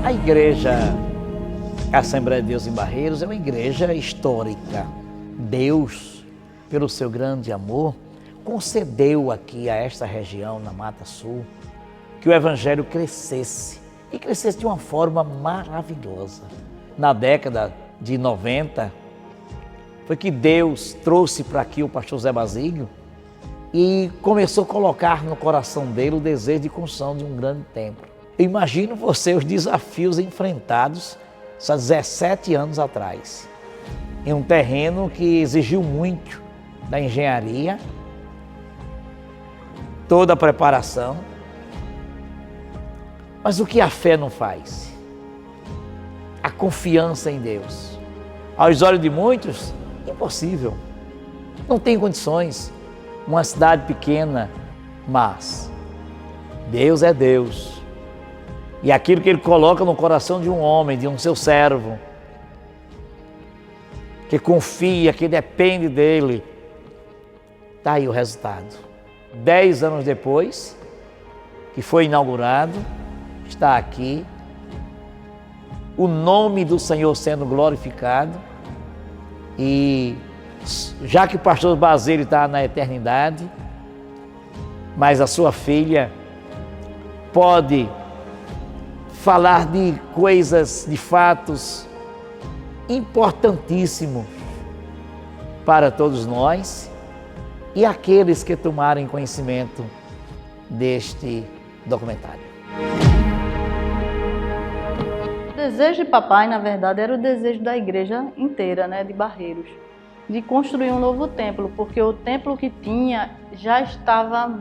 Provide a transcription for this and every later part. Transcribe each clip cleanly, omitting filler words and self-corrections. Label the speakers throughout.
Speaker 1: A igreja Assembleia de Deus em Barreiros é uma igreja histórica. Deus, pelo seu grande amor, concedeu aqui a esta região, na Mata Sul, que o Evangelho crescesse, e crescesse de uma forma maravilhosa. Na década de 90, foi que Deus trouxe para aqui o pastor Zé Basílio e começou a colocar no coração dele o desejo de construção de um grande templo. Eu imagino você os desafios enfrentados há 17 anos atrás, em um terreno que exigiu muito da engenharia, toda a preparação. Mas o que a fé não faz? A confiança em Deus. Aos olhos de muitos, impossível. Não tem condições. Uma cidade pequena, mas Deus é Deus. E aquilo que Ele coloca no coração de um homem, de um seu servo, que confia, que depende dEle, está aí o resultado. 10 anos depois, que foi inaugurado, está aqui, o nome do Senhor sendo glorificado, e já que o pastor Basílio está na eternidade, mas a sua filha pode falar de coisas, de fatos importantíssimos para todos nós e aqueles que tomarem conhecimento deste documentário.
Speaker 2: O desejo de papai, na verdade, era o desejo da igreja inteira, de Barreiros, de construir um novo templo, porque o templo que tinha já estava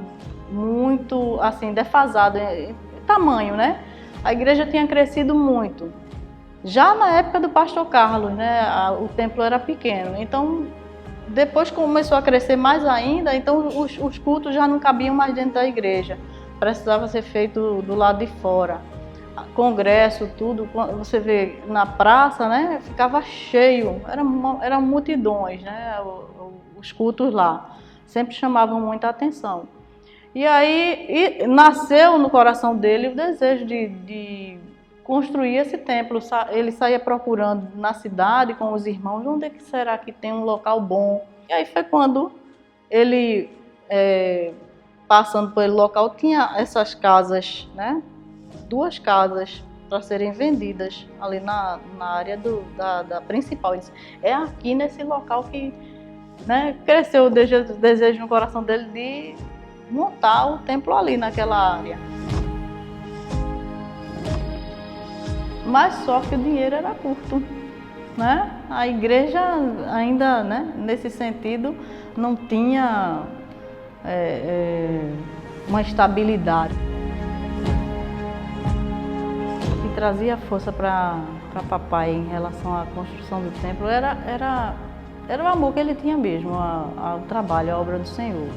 Speaker 2: muito, assim, defasado em tamanho, A igreja tinha crescido muito. Já na época do pastor Carlos, o templo era pequeno. Então, depois começou a crescer mais ainda, então os cultos já não cabiam mais dentro da igreja. Precisava ser feito do lado de fora. Congresso, tudo, você vê na praça, ficava cheio, eram multidões, os cultos lá. Sempre chamavam muita atenção. E aí nasceu no coração dele o desejo de construir esse templo. Ele saía procurando na cidade com os irmãos, onde é que será que tem um local bom. E aí foi quando ele, passando pelo local, tinha essas casas, 2 casas para serem vendidas ali na área da principal. Ele disse, é aqui nesse local que cresceu o desejo no coração dele de montar o templo ali naquela área. Mas só que o dinheiro era curto, A igreja ainda, nesse sentido, não tinha uma estabilidade. O que trazia força para papai em relação à construção do templo era o amor que ele tinha mesmo ao trabalho, à obra do Senhor.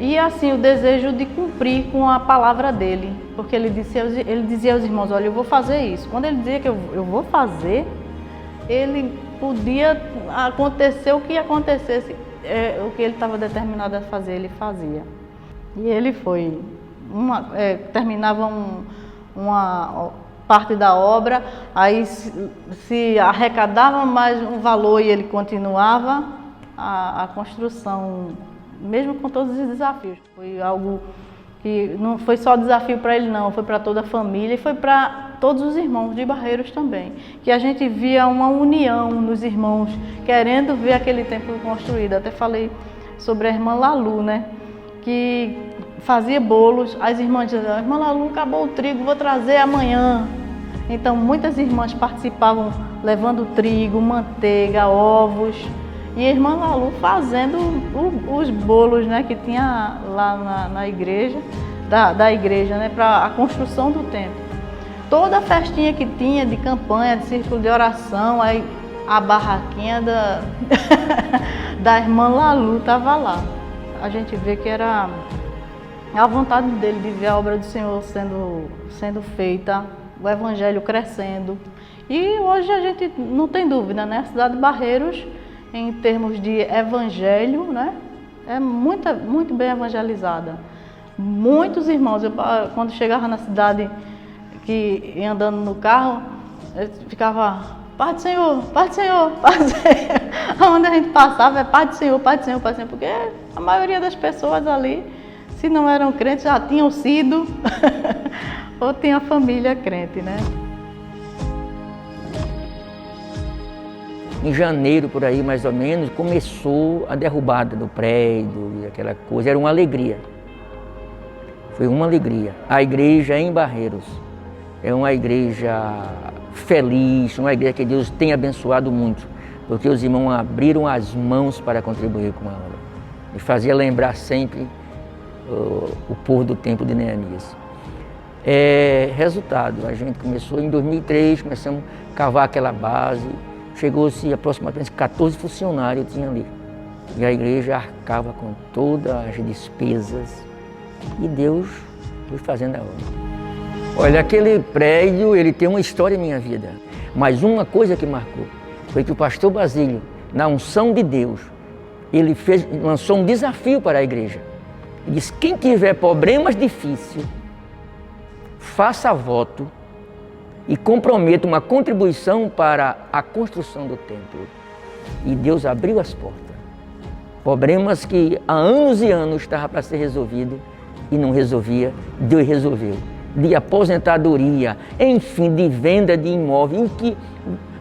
Speaker 2: E assim, o desejo de cumprir com a palavra dele, porque ele dizia aos irmãos, olha, eu vou fazer isso. Quando ele dizia que eu vou fazer, ele podia acontecer o que acontecesse, o que ele estava determinado a fazer, ele fazia. E ele foi, terminava uma parte da obra, aí se arrecadava mais um valor e ele continuava a construção, mesmo com todos os desafios. Foi algo que não foi só desafio para ele não, foi para toda a família e foi para todos os irmãos de Barreiros também. Que a gente via uma união nos irmãos, querendo ver aquele templo construído. Até falei sobre a irmã Lalu, que fazia bolos. As irmãs diziam, irmã Lalu, acabou o trigo, vou trazer amanhã. Então muitas irmãs participavam levando trigo, manteiga, ovos. E a irmã Lalu fazendo os bolos que tinha lá na igreja, da igreja, para a construção do templo. Toda a festinha que tinha de campanha, de círculo de oração, aí a barraquinha da irmã Lalu estava lá. A gente vê que era a vontade dele de ver a obra do Senhor sendo feita, o Evangelho crescendo. E hoje a gente não tem dúvida, a cidade de Barreiros, em termos de evangelho, é muito bem evangelizada. Muitos irmãos, quando chegava na cidade, que ia andando no carro, eu ficava, Pai do Senhor, Pai do Senhor, Pai do Senhor. Onde a gente passava é Pai do Senhor, Pai do Senhor, Pai do Senhor, porque a maioria das pessoas ali, se não eram crentes, já tinham sido ou tinha família crente, né?
Speaker 3: Em janeiro, por aí mais ou menos, começou a derrubada do prédio e aquela coisa, era uma alegria. Foi uma alegria. A igreja em Barreiros é uma igreja feliz, uma igreja que Deus tem abençoado muito, porque os irmãos abriram as mãos para contribuir com a obra. Me fazia lembrar sempre o povo do tempo de Neemias. Resultado, a gente começou em 2003, começamos a cavar aquela base, chegou-se aproximadamente 14 funcionários tinha ali. E a igreja arcava com todas as despesas e Deus foi fazendo a obra. Olha, aquele prédio, ele tem uma história em minha vida, mas uma coisa que marcou foi que o pastor Basílio, na unção de Deus, ele lançou um desafio para a igreja. Ele disse, quem tiver problemas difíceis, faça voto e comprometa uma contribuição para a construção do templo. E Deus abriu as portas. Problemas que há anos e anos estavam para ser resolvido e não resolvia, Deus resolveu. De aposentadoria, enfim, de venda de imóvel, em que,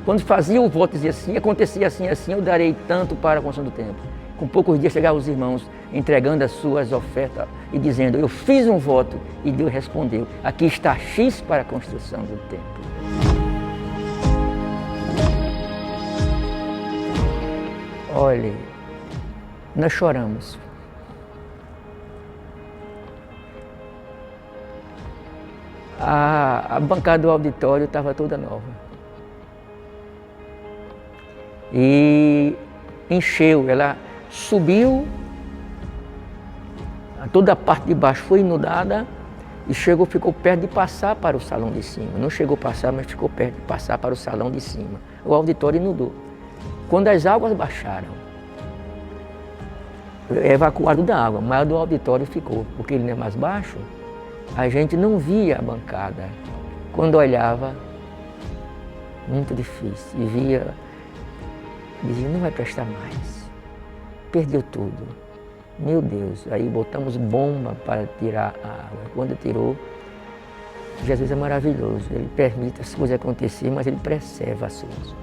Speaker 3: quando fazia o voto, dizia assim, acontecia assim, assim, eu darei tanto para a construção do templo. Com poucos dias chegavam os irmãos entregando as suas ofertas e dizendo, eu fiz um voto, e Deus respondeu, aqui está X para a construção do templo. Olha, nós choramos. A bancada do auditório estava toda nova. E encheu, ela subiu, toda a parte de baixo foi inundada e ficou perto de passar para o salão de cima. Não chegou a passar, mas ficou perto de passar para o salão de cima. O auditório inundou. Quando as águas baixaram, evacuado da água, mas do auditório ficou, porque ele não é mais baixo. A gente não via a bancada. Quando olhava, muito difícil. E via, dizia, não vai prestar mais. Perdeu tudo. Meu Deus. Aí botamos bomba para tirar a água. Quando tirou, Jesus é maravilhoso. Ele permite as coisas acontecerem, mas Ele preserva as coisas.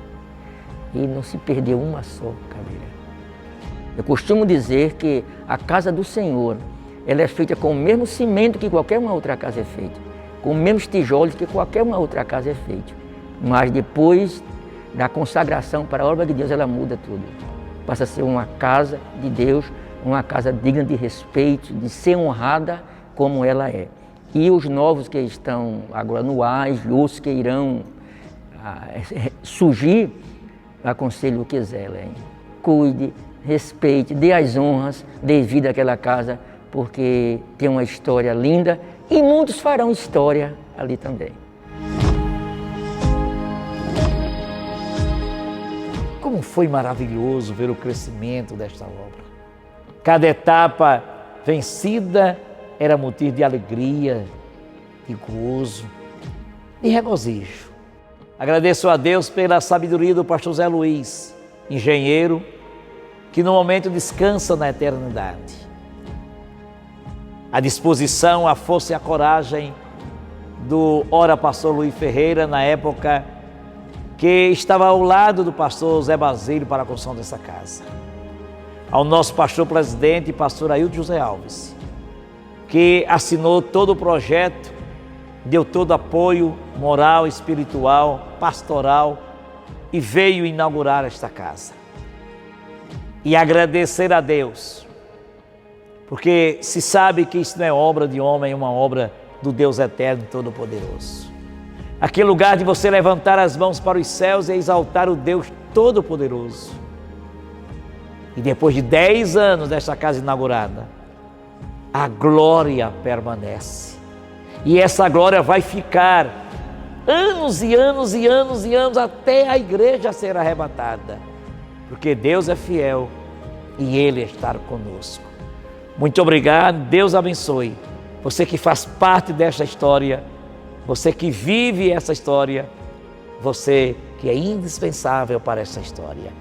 Speaker 3: E não se perdeu uma só cadeira. Eu costumo dizer que a casa do Senhor, ela é feita com o mesmo cimento que qualquer uma outra casa é feita, com os mesmos tijolos que qualquer uma outra casa é feita. Mas depois da consagração para a obra de Deus, ela muda tudo. Passa a ser uma casa de Deus, uma casa digna de respeito, de ser honrada como ela é. E os novos que estão agora no ar, e os que irão surgir, aconselho que zelem. Cuide, respeite, dê as honras, dê vida àquela casa, porque tem uma história linda e muitos farão história ali também.
Speaker 1: Como foi maravilhoso ver o crescimento desta obra. Cada etapa vencida era motivo de alegria, de gozo, de regozijo. Agradeço a Deus pela sabedoria do pastor Zé Luiz, engenheiro, que no momento descansa na eternidade. A disposição, a força e a coragem do ora pastor Luiz Ferreira, na época que estava ao lado do pastor Zé Basílio para a construção dessa casa. Ao nosso pastor presidente, pastor Ailton José Alves, que assinou todo o projeto, deu todo o apoio moral, espiritual, pastoral e veio inaugurar esta casa. E agradecer a Deus, porque se sabe que isso não é obra de homem, é uma obra do Deus eterno e todo-poderoso. Aquele lugar de você levantar as mãos para os céus e exaltar o Deus todo-poderoso. E depois de 10 anos desta casa inaugurada, a glória permanece. E essa glória vai ficar anos e anos e anos e anos até a igreja ser arrebatada. Porque Deus é fiel e Ele está conosco. Muito obrigado, Deus abençoe. Você que faz parte desta história você que vive essa história, você que é indispensável para essa história.